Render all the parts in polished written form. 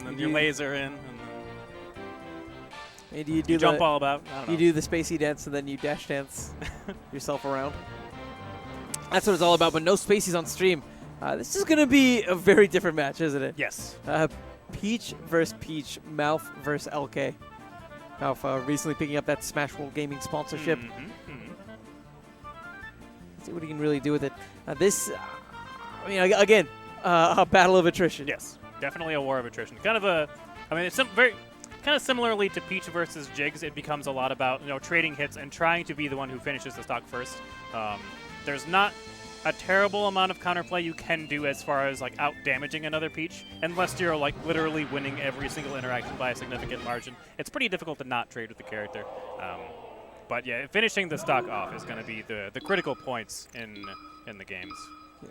and then you laser in, and And then you jump all about. I don't know. You do the spacey dance, and then you dash dance yourself around. That's what it's all about, but no spaceys on stream. This is going to be a very different match, isn't it? Yes. Peach versus Peach, Mouf versus LK. Mouf recently picking up that Smash World Gaming sponsorship. See what he can really do with it. This, I mean, again, a battle of attrition. Yes, definitely a war of attrition. Kind of a, I mean, it's very, kind of similarly to Peach versus Jigs, it becomes a lot about, you know, trading hits and trying to be the one who finishes the stock first. There's not a terrible amount of counterplay you can do as far as like out damaging another Peach, unless you're like literally winning every single interaction by a significant margin. It's pretty difficult to not trade with the character. But yeah, finishing the stock off is going to be the critical points in the games. Yeah.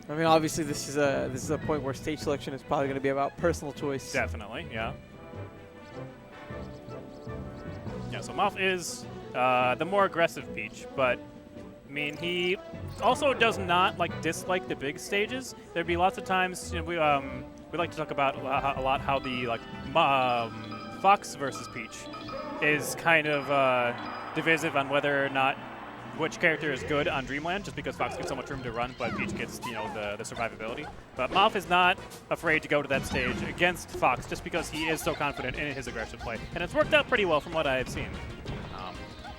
I mean, obviously, this is a point where stage selection is probably going to be about personal choice. Definitely, yeah. Yeah, so Mouf is the more aggressive Peach, but I mean, he also does not like dislike the big stages. There'd be lots of times, you know, we like to talk about a lot how the like Fox versus Peach is kind of divisive on whether or not which character is good on Dreamland, just because Fox gets so much room to run, but Peach gets, you know, the survivability. But Mouf is not afraid to go to that stage against Fox just because he is so confident in his aggressive play. And it's worked out pretty well from what I have seen.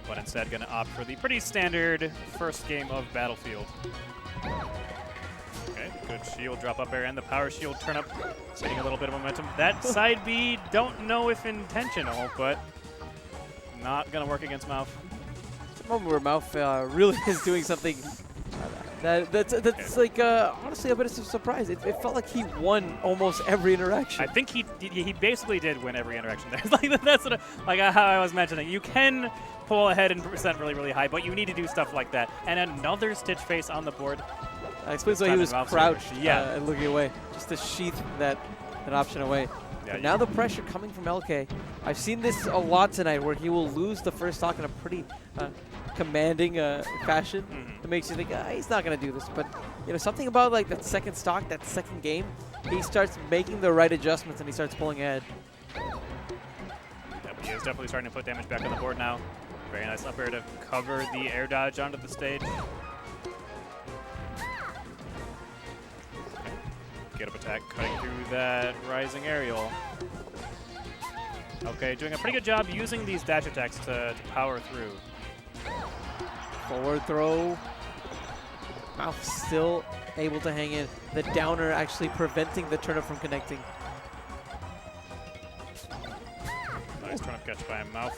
But instead going to opt for the pretty standard first game of Battlefield. Okay, good shield drop up air and the power shield turn up, getting a little bit of momentum. That side B, don't know if intentional, but not going to work against Mouf. It's a moment where Mouf really is doing something that's like honestly a bit of a surprise. It felt like he won almost every interaction. I think he basically did win every interaction there. Like that's what how I was mentioning. You can pull ahead and percent really, really high, but you need to do stuff like that. And another Stitch face on the board. That explains why he was crouched and looking away, just to sheath that option away. Yeah, but now the pressure coming from LK. I've seen this a lot tonight, where he will lose the first stock in a pretty commanding fashion. That makes you think he's not going to do this. But you know, something about like that second stock, that second game, he starts making the right adjustments and he starts pulling ahead. Yep, he is definitely starting to put damage back on the board now. Very nice up air to cover the air dodge onto the stage. Get up attack, cutting through that rising aerial. Okay, doing a pretty good job using these dash attacks to power through. Forward throw. Mouf still able to hang in. The downer actually preventing the turnip from connecting. Nice turnip catch by Mouf.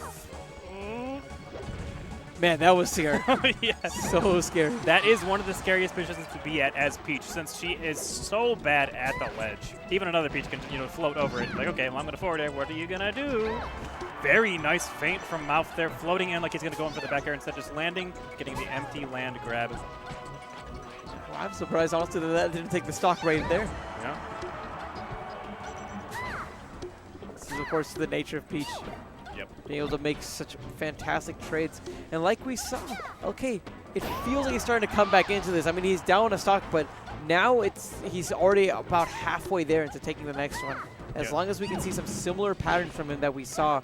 Man, that was scary. Yes. So scary. That is one of the scariest positions to be at as Peach, since she is so bad at the ledge. Even another Peach can, you know, float over it. Like, okay, well, I'm going to forward air. What are you going to do? Very nice feint from Mouf there, floating in like he's going to go in for the back air instead of just landing, getting the empty land grab. Well, I'm surprised, honestly, that didn't take the stock right there. Yeah. This is, of course, the nature of Peach. Yep. Being able to make such fantastic trades. And like we saw, okay, it feels like he's starting to come back into this. I mean, he's down a stock, but now he's already about halfway there into taking the next one. As long as we can see some similar patterns from him that we saw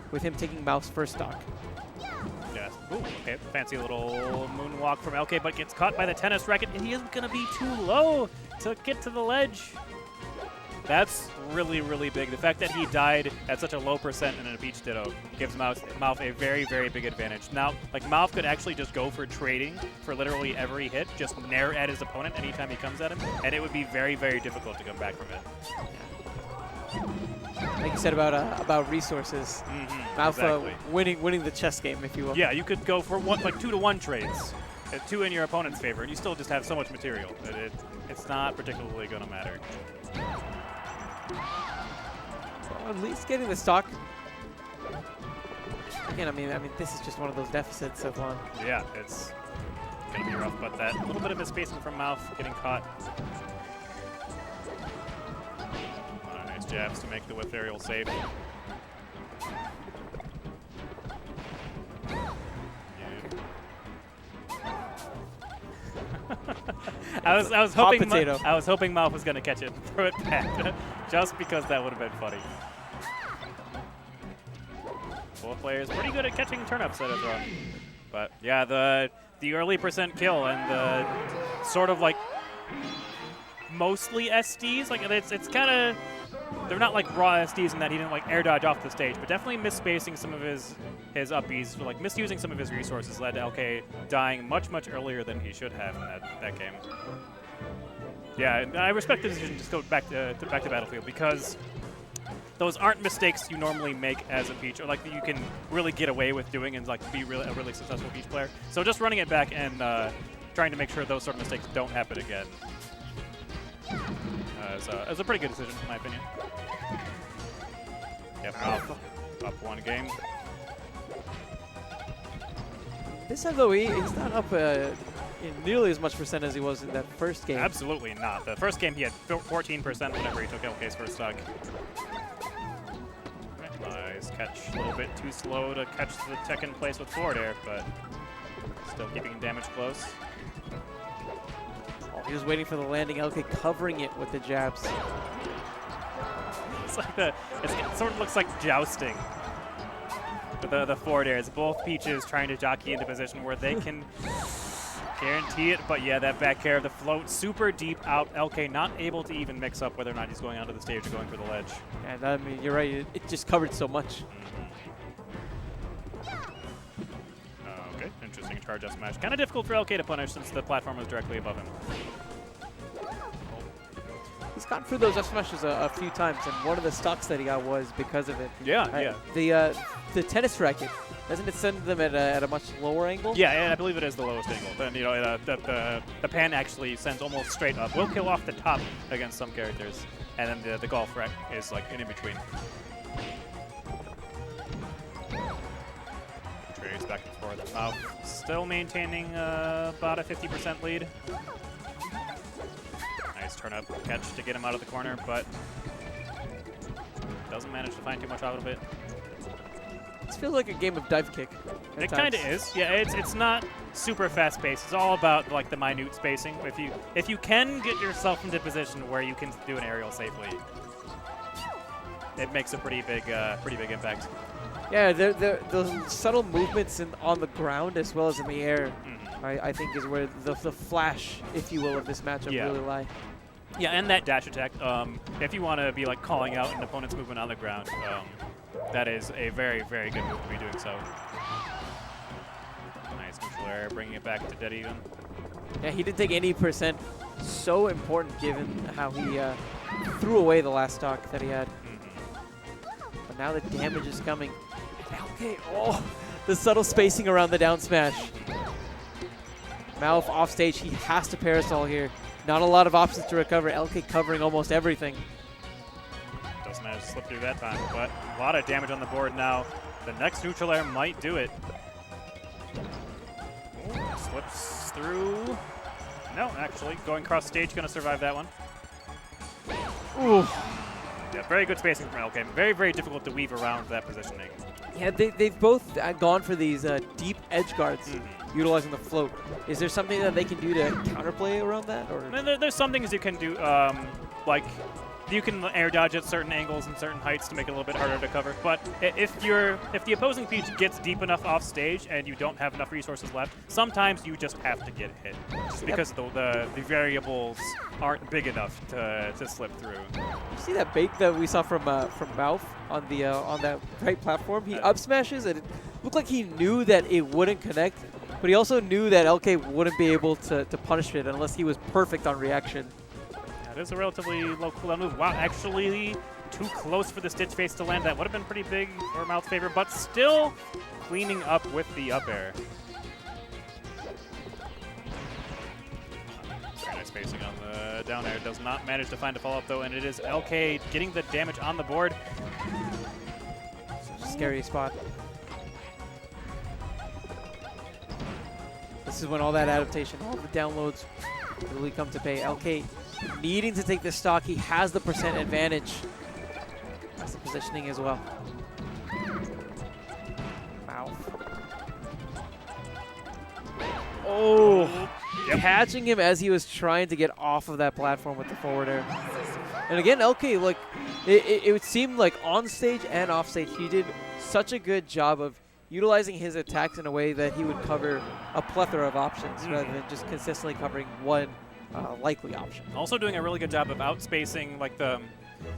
with him taking Mouf's first stock. Yes. Ooh, okay, fancy little moonwalk from LK, but gets caught by the tennis racket, and he isn't going to be too low to get to the ledge. That's really, really big. The fact that he died at such a low percent in a Peach Ditto gives Mouf a very, very big advantage. Now, like, Mouf could actually just go for trading for literally every hit, just nair at his opponent anytime he comes at him, and it would be very, very difficult to come back from it. Like you said about resources, Mouf exactly. winning the chess game, if you will. Yeah, you could go for 2-to-1 trades, 2 in your opponent's favor, and you still just have so much material that it's not particularly going to matter. So at least getting the stock. Again, I mean, this is just one of those deficits of one. Yeah, it's gonna be rough, but that little bit of misspacing from Mouf getting caught. Nice jabs to make the whiff aerial safe. I was Hot hoping potato. I was hoping Mouf was gonna catch it and throw it back, just because that would have been funny. Both players pretty good at catching turnips at a throw. But yeah, the early percent kill and the sort of like mostly SDs, like it's kind of, they're not like raw SDs in that he didn't like air dodge off the stage, but definitely misspacing some of his uppies, like misusing some of his resources led to LK dying much earlier than he should have in that game. Yeah, and I respect the decision to just go back to Battlefield, because those aren't mistakes you normally make as a Peach, or like that you can really get away with doing and like be a really successful Peach player. So just running it back and trying to make sure those sort of mistakes don't happen again is a pretty good decision, in my opinion. Yep, up one game. This time, though, he's not up in nearly as much percent as he was in that first game. Absolutely not. The first game, he had 14% whenever he took LK's first stock. Nice catch. A little bit too slow to catch the tech in place with forward air, but still keeping damage close. Oh, he was waiting for the landing. LK covering it with the jabs. It's like it sort of looks like jousting. The forward airs, both Peaches trying to jockey into position where they can guarantee it, but yeah, that back air of the float, super deep out. LK not able to even mix up whether or not he's going onto the stage or going for the ledge. And I mean, you're right, it just covered so much. Okay, interesting charge up smash. Kind of difficult for LK to punish since the platform was directly above him. He's gone through those up smashes a few times, and one of the stocks that he got was because of it. Yeah, yeah. The tennis racket, doesn't it send them at a much lower angle? Yeah, and I believe it is the lowest angle. Then you know the pan actually sends almost straight up. Will kill off the top against some characters, and then the golf rack is like in between. Trades back and forth. Mouf still maintaining about a 50% lead. Nice turn up catch to get him out of the corner, but doesn't manage to find too much out of it. It feels like a game of dive kick. It kind of is. Yeah, it's not super fast paced. It's all about like the minute spacing. If you can get yourself into a position where you can do an aerial safely, it makes a pretty big impact. Yeah, those subtle movements on the ground as well as in the air, I think is where the flash, if you will, of this matchup really lie. Yeah, and that dash attack. If you want to be like calling out an opponent's movement on the ground, that is a very good move to be doing so. Nice neutral air, bringing it back to dead even. Yeah, he didn't take any percent. So important given how he threw away the last stock that he had. But now the damage is coming. Okay, oh, the subtle spacing around the down smash. Mouf off stage, he has to parasol here. Not a lot of options to recover. LK covering almost everything. Doesn't manage to slip through that time, but a lot of damage on the board now. The next neutral air might do it. Ooh, slips through. No, actually, going cross stage, going to survive that one. Ooh. Yeah, very good spacing from LK. Very difficult to weave around that positioning. Yeah, they've both gone for these deep edge guards, utilizing the float. Is there something that they can do to counterplay around that? Or There's some things you can do, like you can air dodge at certain angles and certain heights to make it a little bit harder to cover. But if the opposing Peach gets deep enough off stage and you don't have enough resources left, sometimes you just have to get hit, just because the variables aren't big enough to slip through. You see that bait that we saw from Mouf on the on that right platform? He up smashes and it looked like he knew that it wouldn't connect, but he also knew that LK wouldn't be able to punish it unless he was perfect on reaction. That is a relatively low cooldown move. Wow, actually too close for the Stitch face to land. That would have been pretty big for Mouf's favor, but still cleaning up with the up air. Very nice spacing on the down air. Does not manage to find a follow-up though, and it is LK getting the damage on the board. Such a scary spot. This is when all that adaptation, all the downloads really come to pay. LK needing to take this stock. He has the percent advantage. That's the positioning as well. Wow. Oh. catching him as he was trying to get off of that platform with the forward air. And again, LK, like, it would seem like on stage and off stage, he did such a good job of utilizing his attacks in a way that he would cover a plethora of options rather than just consistently covering one likely option. Also doing a really good job of outspacing, like the.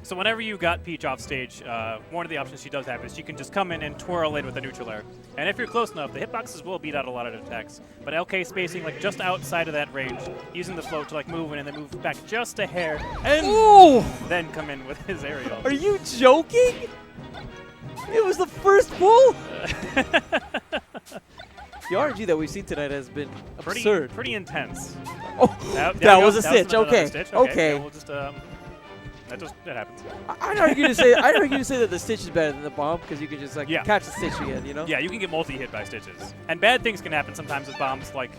So whenever you got Peach off stage, one of the options she does have is you can just come in and twirl in with a neutral air. And if you're close enough, the hitboxes will beat out a lot of attacks. But LK spacing like just outside of that range, using the float to like move in and then move back just a hair, and then come in with his aerial. Are you joking? It was the first pull? The RNG that we've seen tonight has been absurd. Pretty intense. Oh, that was a stitch. That was Okay. stitch. Okay. Yeah, we'll just that happens. I'd argue to say that the stitch is better than the bomb because you can just like Yeah. catch the stitch again, you know? Yeah, you can get multi-hit by stitches. And bad things can happen sometimes with bombs, like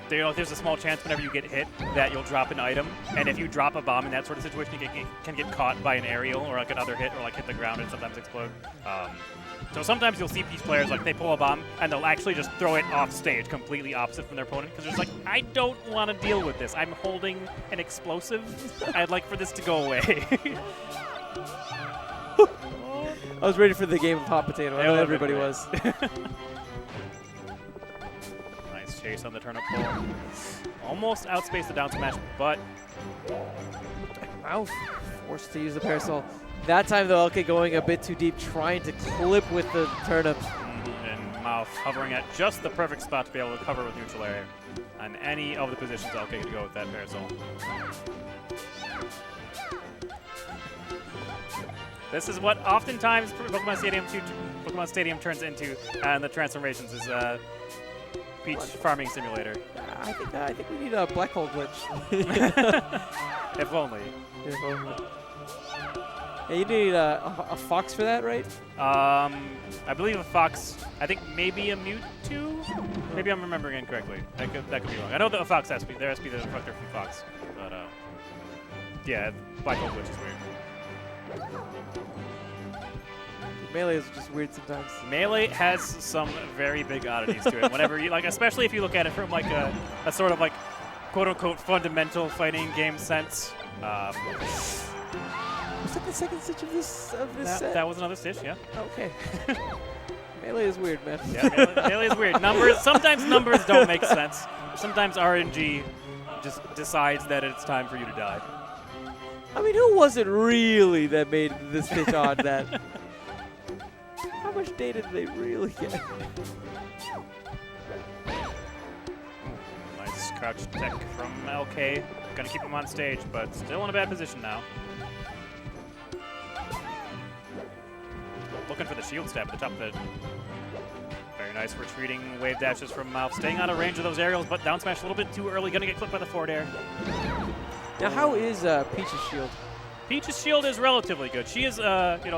there's a small chance whenever you get hit that you'll drop an item, and if you drop a bomb in that sort of situation, you can get caught by an aerial or like another hit or like hit the ground and sometimes explode. So sometimes you'll see Peach players, like, they pull a bomb, and they'll actually just throw it off stage, completely opposite from their opponent, because they're just like, I don't want to deal with this. I'm holding an explosive. I'd like for this to go away. I was ready for the game of hot potato. I know everybody was. Nice chase on the turnip pull. Almost outspaced the down smash, but Mouf forced to use the parasol. That time, though, LK going a bit too deep, trying to clip with the turnips. And Mouf hovering at just the perfect spot to be able to cover with neutral air. On any of the positions, LK could go with that parasol. This is what oftentimes Pokemon Stadium turns into, and the transformations is Peach farming simulator. I think we need a black hole glitch. If only. If only. Yeah, you need a fox for that, right? I believe a fox. I think maybe a Mewtwo. Maybe I'm remembering incorrectly. That could be wrong. I know that a fox has to be. There has to be the reflector from fox. But yeah, black hole glitch is weird. Melee is just weird sometimes. Melee has some very big oddities to it. Whenever you like, especially if you look at it from like a sort of like quote unquote fundamental fighting game sense. Was that the second stitch of this set? That was another stitch, yeah. Okay. Melee is weird, man. Yeah, melee is weird. Sometimes numbers don't make sense. Sometimes RNG just decides that it's time for you to die. I mean, who was it really that made the stitch on that? How much data did they really get? Nice crouch tech from LK. Gonna keep him on stage, but still in a bad position now. Looking for the shield stab at the top of the... Very nice retreating wave dashes from Mouf. Staying out of range of those aerials, but down smash a little bit too early. Gonna get clipped by the forward air. Now, how is Peach's shield? Peach's shield is relatively good. She is,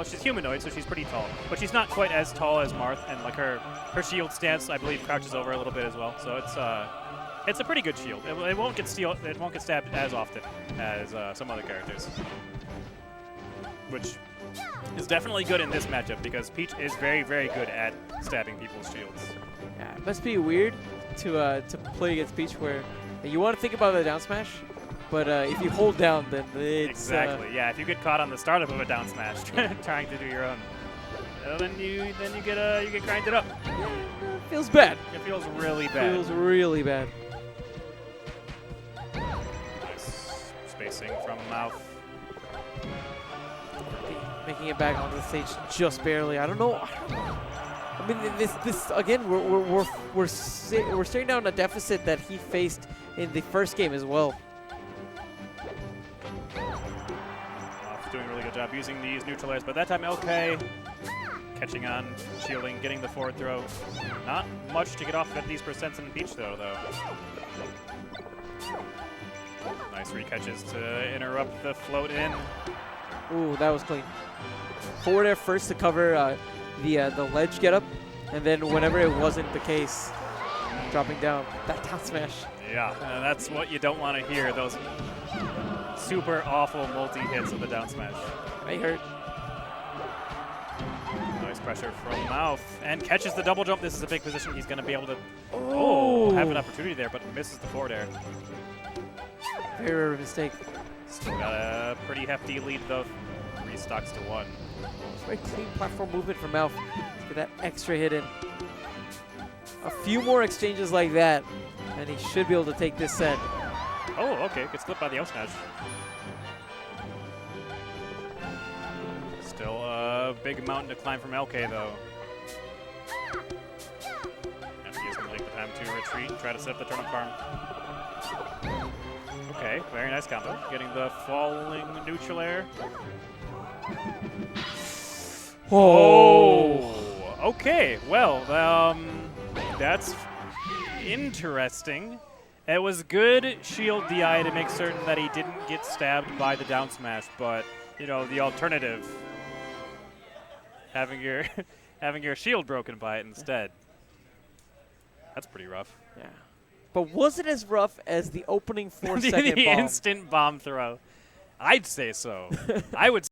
she's humanoid, so she's pretty tall. But she's not quite as tall as Marth, and like her shield stance, I believe, crouches over a little bit as well. So it's a pretty good shield. It won't get stabbed as often as some other characters, which is definitely good in this matchup because Peach is very, very good at stabbing people's shields. Yeah, it must be weird to play against Peach where you want to think about the down smash, but if you hold down, then it's... Exactly, yeah. If you get caught on the startup of a down smash trying to do your own, then you get grinded up. Yeah, it feels bad. It feels really bad. Feels really bad. Nice spacing from Mouf. Making it back onto the stage just barely. I don't know. I mean, this again. We're staring down a deficit that he faced in the first game as well. Doing a really good job using these neutral airs, but that time LK catching on, shielding, getting the forward throw. Not much to get off at these percents in Peach though. Nice recatches to interrupt the float in. Ooh, that was clean. Forward air first to cover the ledge get up, and then whenever it wasn't the case, dropping down. That down smash. Yeah, and that's what you don't want to hear, those super awful multi-hits of the down smash. May hurt. Nice pressure from Mouf and catches the double jump. This is a big position. He's going to be able to have an opportunity there, but misses the forward air. Very rare mistake. Still got a pretty hefty lead, though. 3 stocks to 1. Very clean platform movement from Mouf. Get that extra hit in. A few more exchanges like that, and he should be able to take this set. Oh, okay. Gets clipped by the out smash. Still a big mountain to climb from LK, though. And he is going to take the time to retreat and try to set up the turnip farm. Okay, very nice combo. Getting the falling neutral air. Oh! Okay, well, that's interesting. It was good shield DI to make certain that he didn't get stabbed by the down smash, but, you know, the alternative, having your having your shield broken by it instead. That's pretty rough. Yeah. But was it as rough as the opening 4-second the bomb? instant bomb throw. I'd say so. I would